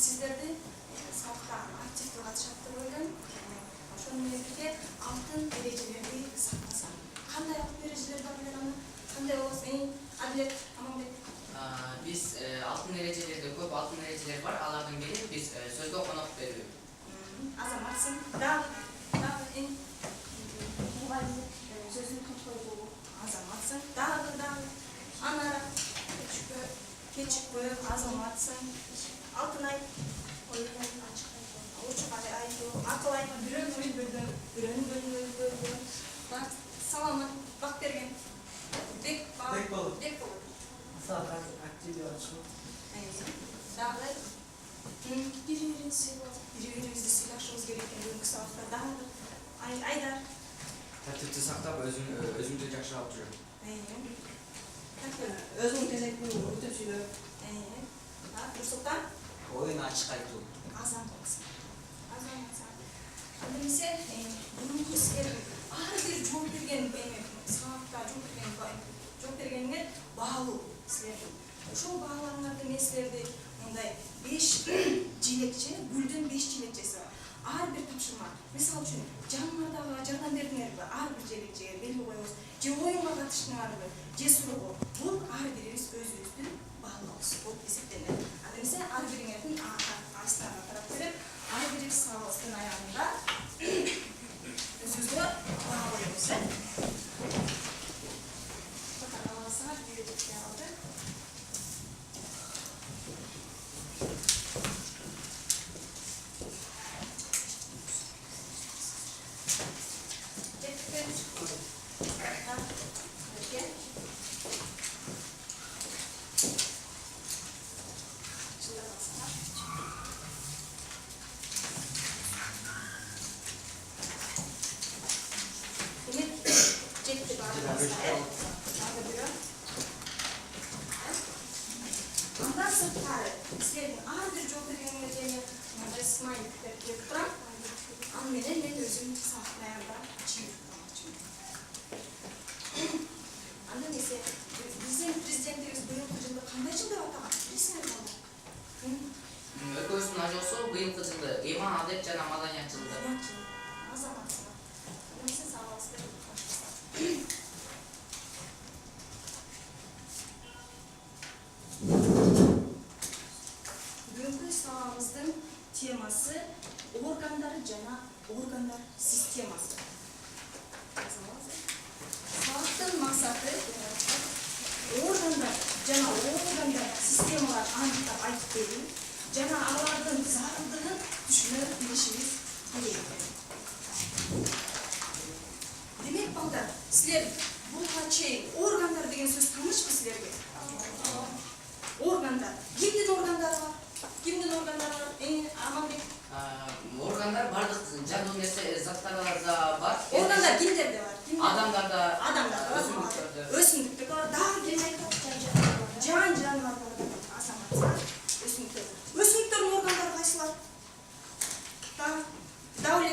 Sizlerdi sağlıkta aktif katışatты koygan. Ошонун менен алтын эрежелерди сактаса. Кандай алтын эрежелер бар эле аны? Кандай болсо Адилет Аманбек? Biz altın erecelerde көп altın ereceler var. Алардын бири biz sözde konok берүү. Азаматсың. Дагы эң мугалим сөзүн токтойбу. Азаматсың. Дагы анара кечикпөө азаматсың. Алтынай ойын очугай айтуу, акылай бирөөнүн бөлдү. Саламат Бакберген. Бек болот. Сака активдүү ачуу. Дагы бири-бирибизди сыйлашыбыз керек экен бүгүнкү сабакта. Дагы Айдар. Тартипти сактап өзүмдү жакшы алып жүрөм. Өзүң кезектүү өтүп сүйлөп. Нурсултан. Оюн ачык айтуу. Азаматсың. Андемесе бүгүнкү силер ар бир жооп берген сабакта жооп бергениңер баалуу силердин. Ошол бааларыңарды мен силерди мындай 5 желекче, гүлдөн 5 желекчеси бар. Ар бир тапшырма. Мисалы үчүн, жаныңардагы жардам бердиңерби? Ар бир желекчеге белги коебуз. Же оюнга катыштыңарбы? Же суроо. Бул ар бирибиз өзүбүздүн баалообуз болуп эсептелет. Андемесе ар бириңердин астына карап берип, ар бирибиз сабагыбыздын аягында өзүбүзгө баа коебуз. Андан сырткары силердин ар бир жооп бергениңерге мындай смайликтер берип турам. Аны менен мен өзүм сабактын аягында чыгып турмакчымын. Анда эмесе биздин президентибиз быйылкы жылды кандай жыл деп атаган? Билесиңерби? Экөөбүздүн ажоосу быйылкы жылды эма адеп жана маданият жылды. Азаматсың. Эмесе сабагыбызды баштасак. Бүгүнкү сабагыбыздын темасы органдар жана органдар системасы. Сабактын максаты органдар жана органдар системалар аныктап айтып берүү жана алардын зарылдыгын түшүнө билишибиз керек. Демек балдар, силер буга чейин органдар деген сөз таанышпы силерге? Органдар. Кимдин органдары бар? Аманбек. Органдар бардык жандуу нерсе заттарда бар. Органдар кимдерде бар? Адамдарда, өсүмдүктөрдө бар. Дагы ким айтат? Жан жаныбарларда бар. Азаматсың. Өсүмдүктөрдүн органдары кайсылар? Дагы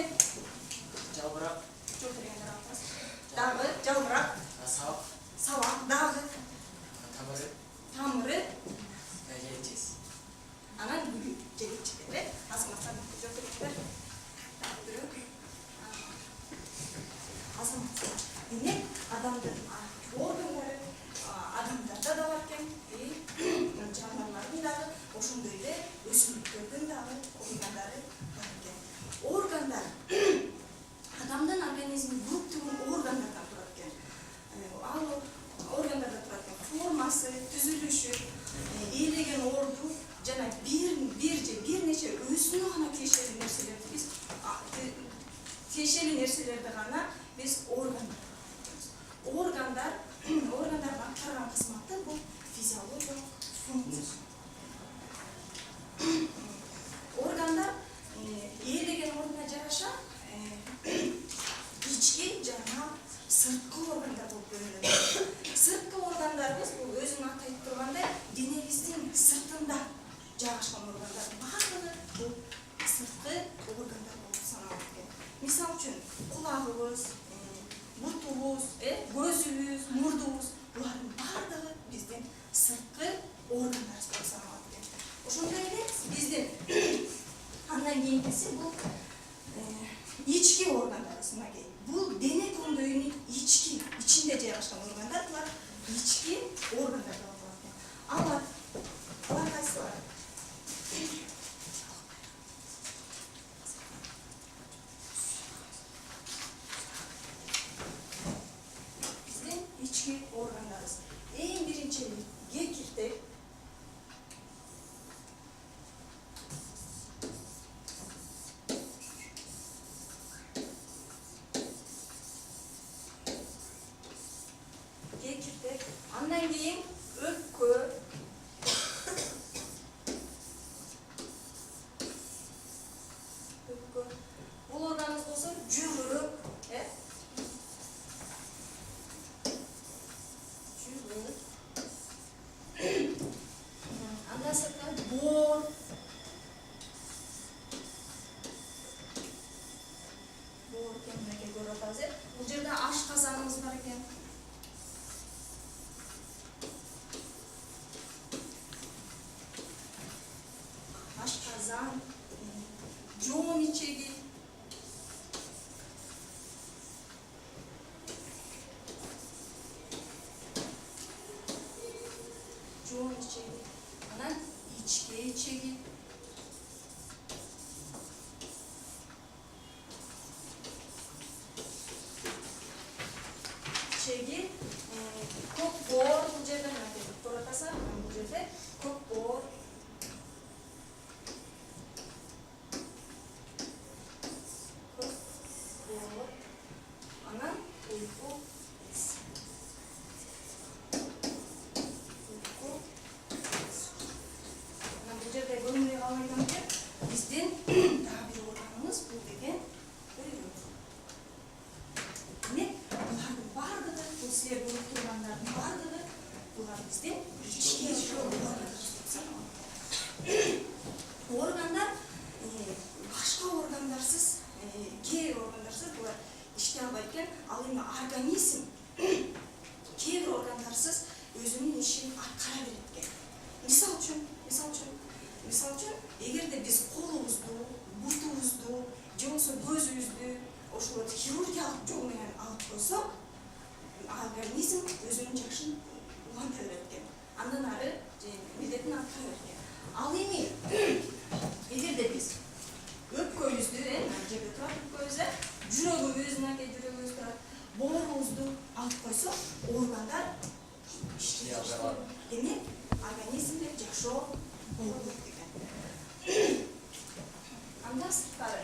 жалбырак, жок дегендер атасы. Дагы жалбырак, сабак, дагы тамыры, анан бүлү желекчелери, азаматтар жок дегендер. Азаматтар. Демек адамдын органдары адамдарда да бар экен, жануарлардын дагы, ошондой эле өсүмдүктөрдүн дагы органдары бар экен. Органдар адамдын организмин көптөгөн органдардан турат экен. Ал органдарда турат экен. Формасы, түзүлүшү, ээлеген орду жана бир нече өзүнө гана тиешелүү нерселерди гана биз органдар. Органдардын аткарган кызматы бул физиологиялык функция. жайгашкан органдардын баардыгы бул сырткы органдар болуп саналат экен. Мисалы үчүн кулагыбыз, бутубуз, көзүбүз, мурдубуз булардын баардыгы биздин сырткы органдар болуп саналат экен. Ошондой эле биздин андан кийинкиси бул ички органдарыбыз. Мынакей бул дене көмдөйүнүн ичинде жайгашкан органдар, булар ички органдар деп аталат экен. Алар кайсылар? Биздин ички органдарыбыз. Эң биринчи кекиртек, андан кийин өпкө, бул органыбыз болсо жүрөк, андан сырткары боор, мынакей көрүп атабыз. Бул жерде ашказаныбыз бар экен. Ашказан, жоон ичеги, анан ичке ичеги, көк боор, бул жерде мынакей көрүп атасыздар, бул жерде көк боор, анан уйку без. Анан бул жерде көрүнбөй калбайдан бери биздин дагы бир органыбыз бул деген көйрөк. Демек, булардын баардыгы, бул силер көрүп тургандардын баардыгы булар биздин ички органдар. Органдар башка органдарсыз, кээ бир органдарсыз булар иштей албайт экен. Ал эми организм кээ бир органдарсыз өзүнүн ишин аткара берет экен. Мисалы үчүн, эгерде биз колубузду, бутубузду, же болбосо көзүбүздү ошол хирургиялык жол менен алып койсок, организм өзүнүн жашын уланта берет экен. Андан ары милдетин аткара берет экен. Ал эми эгерде биз өпкөбүздү, мына жерде турат өпкөбүз, жүрөгүбүз, мынакей жүрөгүбүз турат, боорубузду алып койсок, органдар иштей алат. Демек, организмде жашоо болот экен. Андан сырткары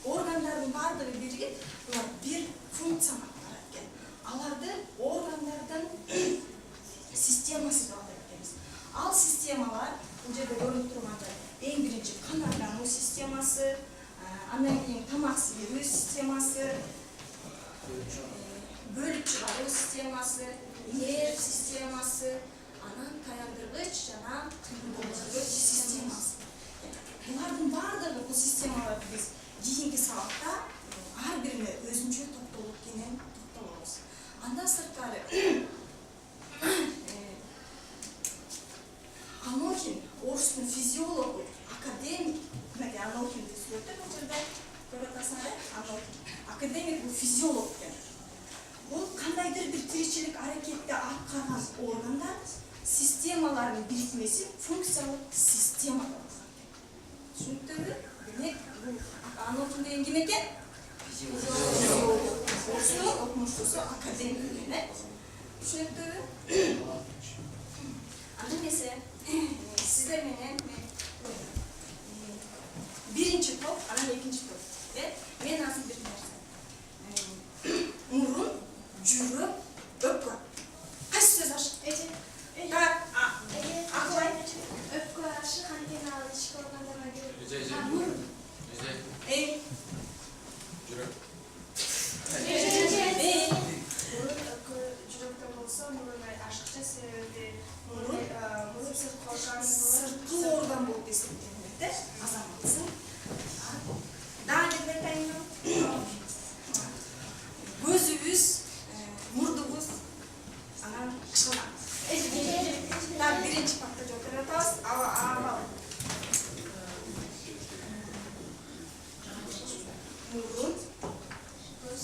органдардын баардыгы биригип, булар бир функцияны аткарат экен. Аларды органдардын системасы деп атайт экенбиз. Ал системалар бул жерде көрүнүп тургандай эң биринчи кан айлануу системасы, андан кийин тамак сиирүү системасы, бөлүп чыгаруу системасы, нерв системасы, анан таяндыргыч жана кыймылдоочу системасы. Булардын баардыгы бул системаларды биз кийинки сабакта ар бирине өзүнчө токтолуп кенен токтолобуз. Андан сырткары Анохин, орыстың физиологу, академик, мынакей Анохинди сүрөттө бул жерде көрүп атасыңар, Анохин. Академик бул физиолог экен. Бул кандайдыр бир тиричилик аракетти аткарган органдар системалардын бирикмеси функциялык система деп аталат. Түшүнүктүүбү? Демек, бул Анохин деген ким экен? Физиолог. Орыстун окумуштуусу академик экен. Түшүнүктүүбү? Анда эмесе сиздер менен биринчи топ, анан экинчи топ. Мен азыр бир нерсе. Мурун, жүрөк, өпкө. Кайсы сөз ашык? Акылай. Өпкө ашык, анткени ал ички органдарга кирип. Жүрөктөн болсо, мурун ашыкча себеби Мурун? мурун сырткы орган Сыртқы орган болып есептелінеді, азаматсың. Дагы деп айтайын. Көзүбүз, мурдубуз, анан кышылган. Так, биринчи папка жооп атабыз. Аба. Мурун, көз,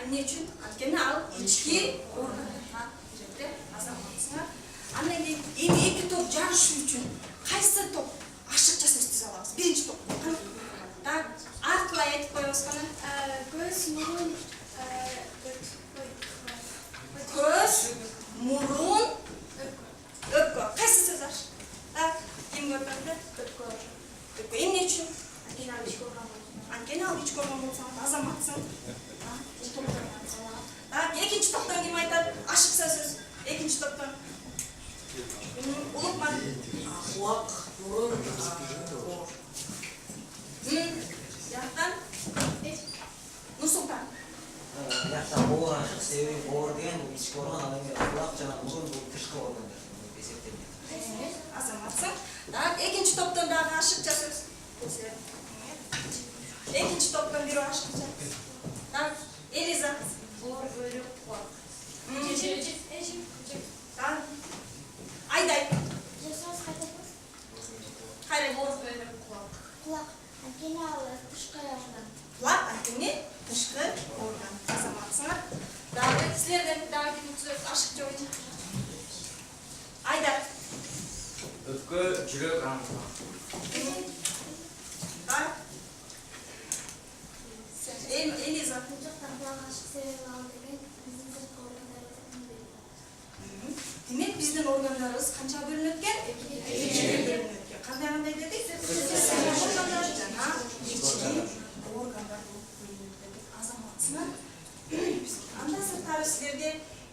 эмне үчүн? Анткени ал ички органга кирет, азаматсыңар. Андан кийин эми эки топ жарышы үчүн кайсы топ ашыкча сөз түзө алабыз? Биринчи топ. Так, арткылай айтып коебуз кана. көз мурун Көз, мурун, өпкө. Кайсы сөз аш? Так, ким көргөндө? Өпкө. Эмне үчүн? Анткени ал ички орган болсо азаматсың. Так, экинчи топтон ким айтат? Ашыкча сөз. Экинчи топтон. Улукман. Kulak, burun, Жактан Нурсултан. Yakta boğur aşık sebebi boğur деген bu içki organ al эми kulak жана burun bu dışkı organдар деп эсептелинет. Азаматсың. Так, экинчи топтон дагы ашыкча сөз. Экинчи топтон бири ашыкча. Так, Элиза. боор бөлүк кулак Так. Айдай. Кайра боор бөлүк кулак Kulak, antenna alır, dışkı ayağından. Kulak anteni dışkı organ. Азаматсыңар. Дагы силерден дагы ким сөз ашыкча ойчу. Айдар. Өпкө, жүрөк, анан Так. Элиза. Kucaktan kulak aşık sebebi aldı деген bizim dışkı organlarımızın biri. Демек биздин органдарыбыз канча бөлүнөт экен? Экиге бөлүнөт экен. Кандай дедик? Органдар жана ички органдар болуп бөлүнөт дедик. Азаматсыңар. Андан сырткары силерге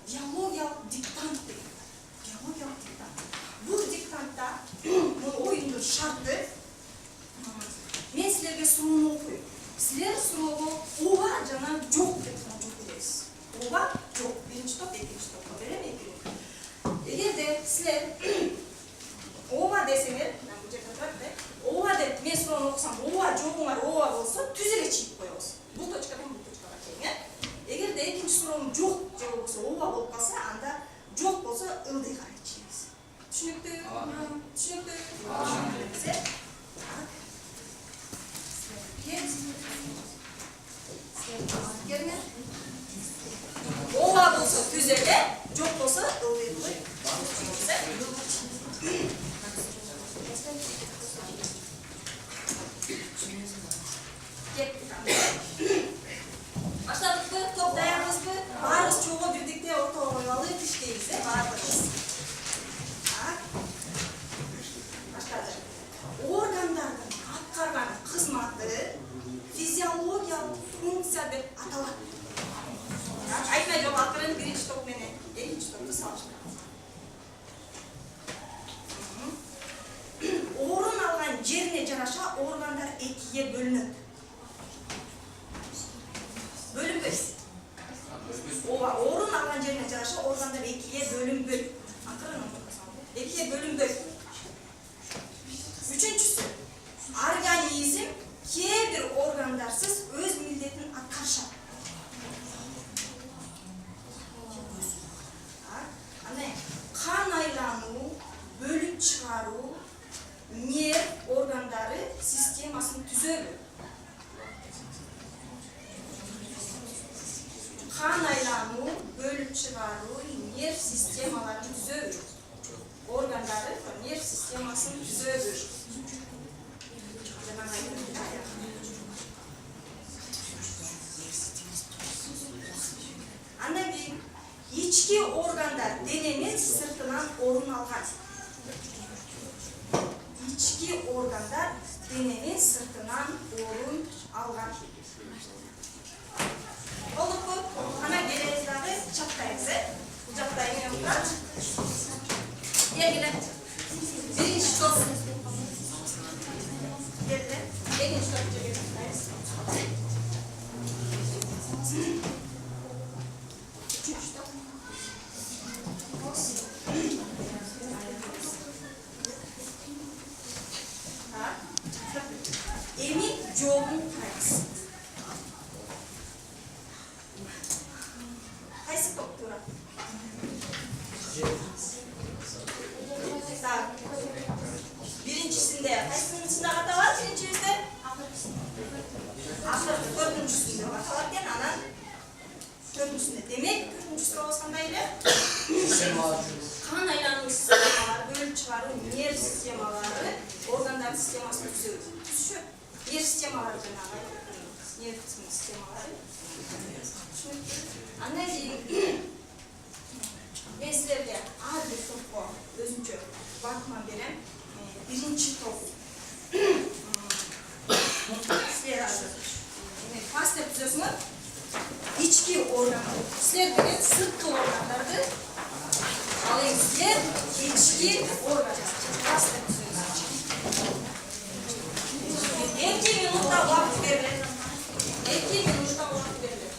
биологиялык диктант деген бар. Биологиялык диктант. Бул диктантта бул оюндун шарты мен силерге суроону окуйм. Силер суроого ооба жана жок деп жооп бересиз. Ооба, жок. Биринчи топ, экинчи топко берем, экинчи. Эгерде силер ооба десеңер, мен бул жерде турат да. Ооба деп мен суроону окусам, ооба жогуңар ооба болсо, түз эле чийип коебуз. Бул точкадан бул точкага чейин, Эгерде экинчи суроом жок же болбосо ооба болуп калса, анда жок болсо ылдый карай чийиз. Түшүнүктүү? Түшүнүктүү? Ооба болсо түз эле, жок болсо ылдый кылып. Баштадыкпы? Топ даярбызбы? Баарыбыз чогуу бирдикте ортого коюп иштейбиз, баарыбыз. Так. Баштадык. Органдардын аткарган кызматы физиологиялык функция деп аталат. Айтмай жок, акырын биринчи топ менен экинчи топту салыштырабыз. Орун алган жерине жараша органдар экиге бөлүнөт. Бөлүнбөйт. Ооба, орун алган жерине жараша органдар экиге бөлүнбөйт. Акырын окусам, экиге бөлүнбөйт. Үчүнчүсү, организм кээ бир органдарсыз өз милдетин аткарышат. Кан айлануу, бөлүп чыгаруу, нерв органдары системасын түзөбү. Кан айлануу, бөлүп чыгаруу, нерв системаларын түзөбү. Органдары нерв системасын түзөбү. Андан кийин ички органдар дененин сыртынан орун алган. Ички органдар дененин сыртынан орун алган. Болдуппу? Ана келебиз дагы чаттайбыз, Бул жакта эме турат. Келгиле. Биринчи топ. Келди. Экинчи топ жерге чаттайбыз. Emin jolun qaysi? Qaysi top turadi? Tak. Birincisinde qaysinisinde hata var? Birincisinde? Ahır dördüncüsünde hata varken anan dördüncüsünde. Demek dördüncüsü olsandaydı kan aylanma sistemaları, bölüm çıkarı, nerv sistemaları, organlar sisteması düşüyor. Nerv sistemaları cenabı. Nerv sistemaları. Anneciğim, ben sizlerge ağır bir topu özünce bakma verem. Birinci top. Sizler hazır. Pasta yapıyorsunuz. İçki organı. Sizler böyle sırtlı organlardı. Alayım sizler içki organı. Pasta yapıyorsunuz. 2 minuta vakit verilir. 2 minuta vakit verilir.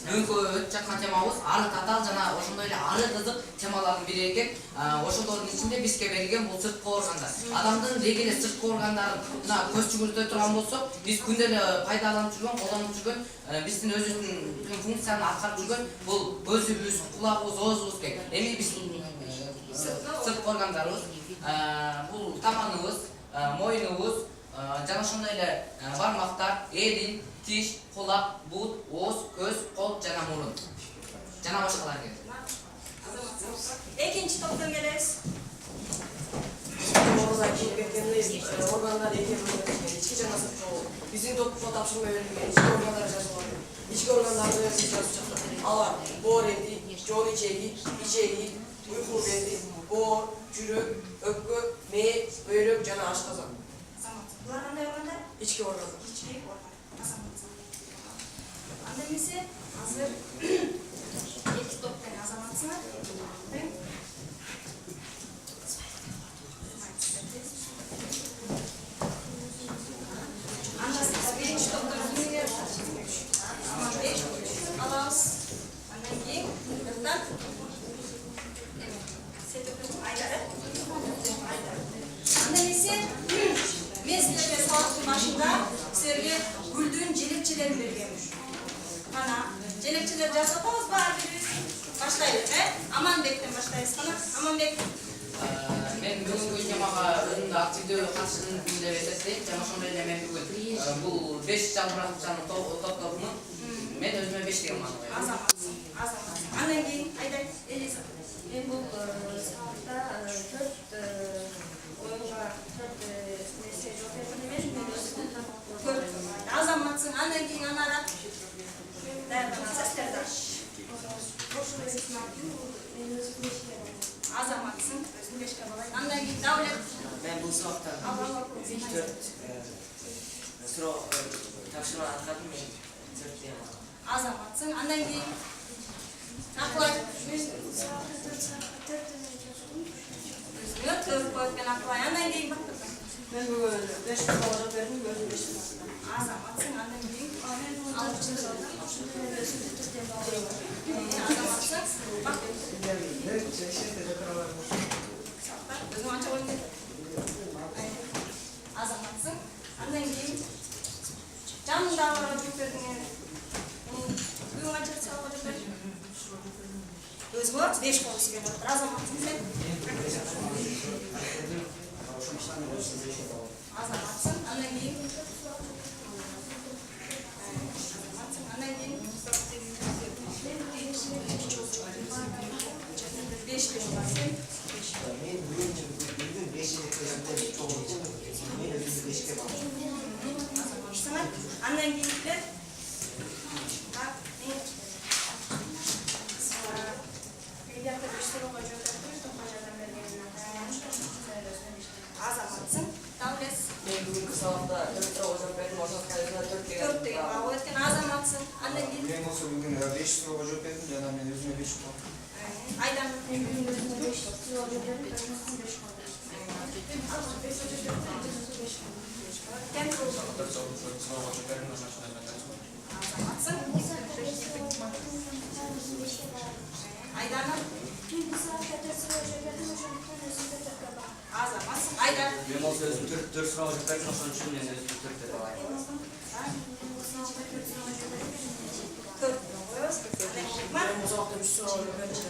Бүгүнкү чакан темабыз ары татаал жана ошондой эле ары кызык темалардын бири экен. Ошолордун ичинде бизге берилген бул сырткы органдар. Адамдын деги эле сырткы органдарын мына көз жүгүртө турган болсок, биз күндө эле пайдаланып жүргөн, колдонуп жүргөн, биздин өзүбүздүн функцияны аткарып жүргөн бул көзүбүз, кулагыбыз, оозубуз экен. Эми биз сырткы органдарыбыз, бул таманыбыз, мойнубуз, жана ошондой эле бармактар, элин, тиш, кулак, бут, ооз, көз, кол жана мурун. Жана башкалар экен. Экинчи топтон келебиз. Organlar içki жана сырткы. Биздин топко тапшырма берилген ички органдар жазылган. Ички органдарды биз жазып чыктык. Алар боор эти, жол ичеги, уйку бези, боор, жүрөк, өкпө, мээ, бөйрөк жана ашказан. Булар кандай органдар? Ички органдар. Ички органдар. Анда эмесе азыр эки топтон азаматсыңар. Анда биринчи топтон кимдер? Аманбек алабыз. Андан кийин Нурдан Айдары. Анда эмесе мен силерге сабактын башында силерге гүлдүн желекчелерин бергенмин. Ana, желекчелер жасатабыз бар бирибиз. Баштайлы, Аманбектен баштайбыз. Кана, Аманбек. Мен бүгүнкү темага өзүм өзүмдү активдүү катышым деп эсептейм. Жана ошондой эле мен бүгүн бул 5 жалбырактын топторунун мен өзүмө 5 деген мааны коюм. Азаматсың. Андан кийин айдай Элиза. Мен бұл сабақта 4 ойынға 4 нәрсе жоқ берген емес, мен өзім Төрт. Азаматсың. Андан кийин Анара. Азаматсың. Өзүң 5 балайын. Андан кийин Давлет. Мен бұл сабақта 4 тапшырма аткардым, мен 4 деген мааны. Азаматсың. Андан кийин Акылай. Өзүңө 4 коюп Акылай. Андан кийин Бактырган. Мен бүгін 5 сабақ жоқ бердім, өзім 5 сабақта. Азаматсың. Андан кийин Азаматсың. Өзүң анча коюп кет. Азаматсың. Андан кийин жаныңдагыларга жооп бердиң. Бүгүн канча сабак жооп бердиң? Өзүңө 5 кол сиге жатыр. Азаматсың сен. Азаматсың. Андан кийин Андан кийин 5 сен. Мен бүгін 5-ші көзімде чоң мен өзімді 5-ке Азаматсың. Андан кийин Азаматсың. Давлес. Мен бүгінгі сабақта 4 сабақ жоқ бердім, ошол кайда 4 Төрт деген баа өткен Азаматсың. Андан кийин Мен болсо бүгүн 5 суроо жооп бердим, жана мен өзүмө 5 кылдым. Айдан. Мен бүгін өзіме 5 сабақ жоқ бердім, өзіме 5 қалды. Кем кылды? 4 суроо жооп бердим, ошондой Азаматсың. Айдана. Мен бұл сабақта 4 сабақ жоқ бердім, ошондықтан өзімде 4 бар. Азаматсың. Айдан. Мен болсо өзүм 4 суроо жооп бердим, ошон үчүн мен өзүм 4 деп алайын. Төрт коёбуз. Мен бұл сабақта 3 сабақ жоқ бердім.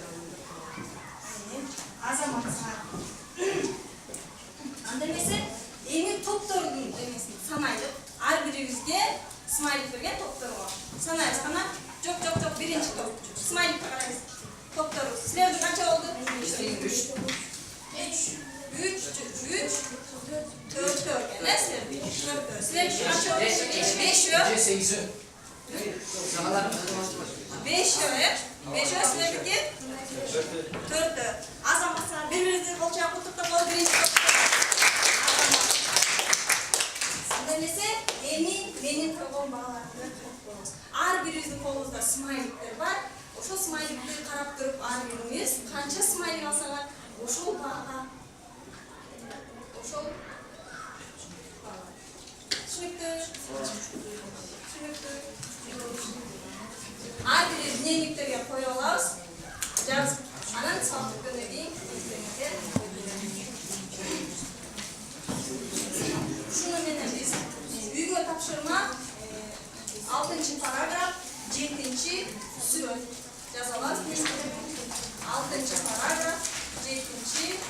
Азаматсың. Анда эмесе эми топтордун эмесин санайлык. Ар бирибизге смайлик берген топтор бар. Санайбыз кана. Жок, биринчи топ. Смайликке карайбыз. Топторубуз. Силердин канча болду? 3, 4 экен, силердин. 4. Силердин канча болду? 5. 8. Жаңалар өзүм 5 силердики? 4. Азаматсыңар бири-бирибизди кол чаап куттуктап коелу биринчи топ. Анда эмесе эми менин койгон бааларымды коебуз. Ар бирибиздин колубузда смайликтер бар. Ошол смайликти карап туруп ар бирибиз канча смайлик алсаңар, ошол баага Ар бир дневниктерге коюп алабыз. Жазып, анан сабак бүткөндөн кийин ушуну менен биз үйгө тапшырма 6-параграф 7-сүрөт жазып алабыз. 6-параграф 7-сүрөт.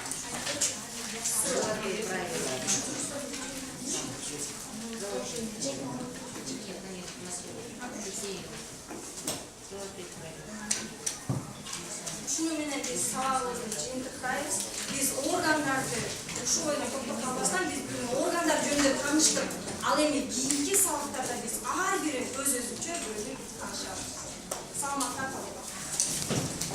Шуну менен биз сабагыбызды жыйынтыктайбыз. Биз органдарды ушул бойдон токтоп биз бүгүн органдар жөнүндө тааныштык. Ал эми кийинки сабактарда биз ар бири өз-өзүнчө бөлүп таанышабыз. Саламатта калыңыз.